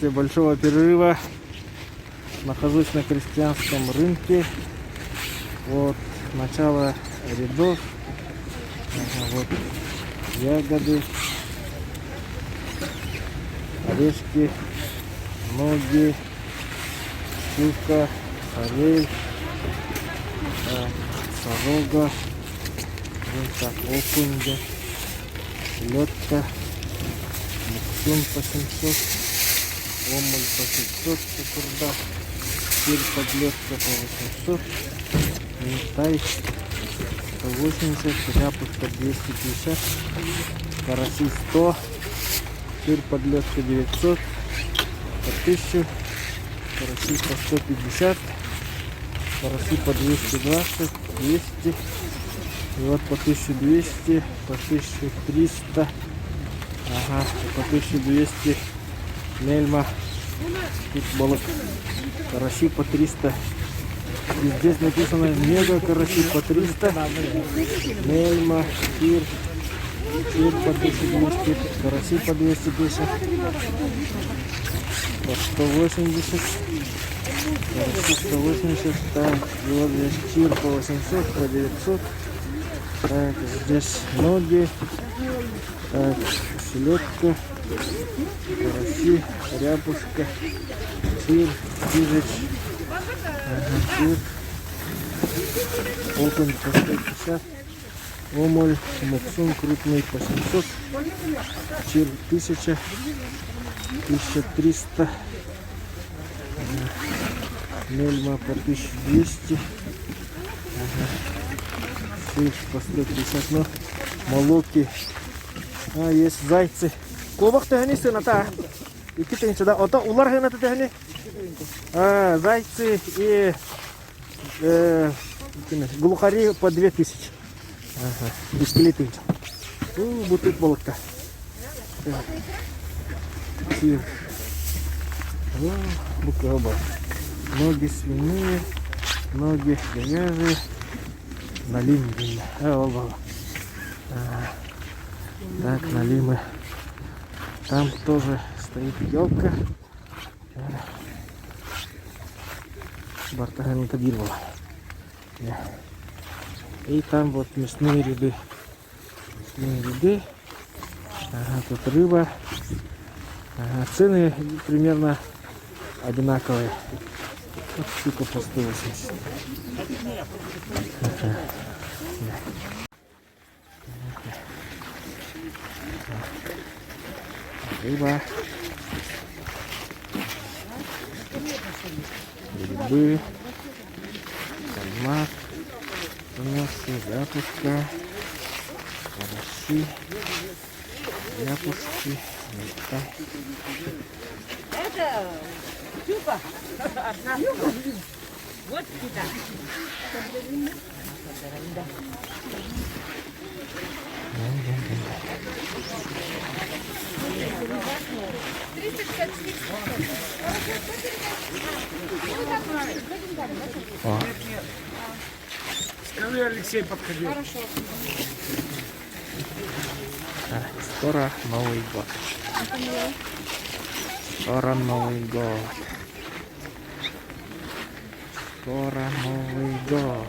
после большого перерыва нахожусь на крестьянском рынке. Вот начало рядов. Ага, вот ягоды, орешки, ноги, щука, форель, сорога, вот так, окунь, лётка, муксун по 700, омуль по 500, кукурда, сыр подлётка по 800, минтай 180, ряпушка 250, караси 100, сыр подлётка 900, по 1000, караси по 150, караси по 220, 200, и вот по 1200, по 1300, ага, по 1200 мельма, тут балок, караси по 300. И здесь написано мега караси по 300, мельма, пир по 1200, караси по 210, по 180, караси 180, так, и вот здесь тир по 800, по 900, так, здесь ноги, так, селедка, караси, ряпушка, тир, тижеч, ага, окунь по 150, омоль, муксун крупный по 700, чир 1000, 1300, мельма по 1200, сыр по 150, но молоки, есть зайцы. Кобак тегени сыната, и китенче да, ото улар хената тегени. Зайцы и глухари по 2000. Ага, бискелеты. Бутыль молока. Сыр. Букаба. Ноги свиные, ноги говяжьи. Налим. Так, налимы. Там тоже стоит елка. Бартага не табировала. И там вот мясные ряды. Ага, тут рыба. Ага, цены примерно одинаковые. Вот щука по 180. Ага. Рыба. Грибы, кальмар, ряпушка, караси, ряпушки, минтай. Это щука. Одна щука. Вот сюда. Скажи, Алексей, подходи. Хорошо. Скоро Новый год. Скоро Новый год. Скоро Новый год.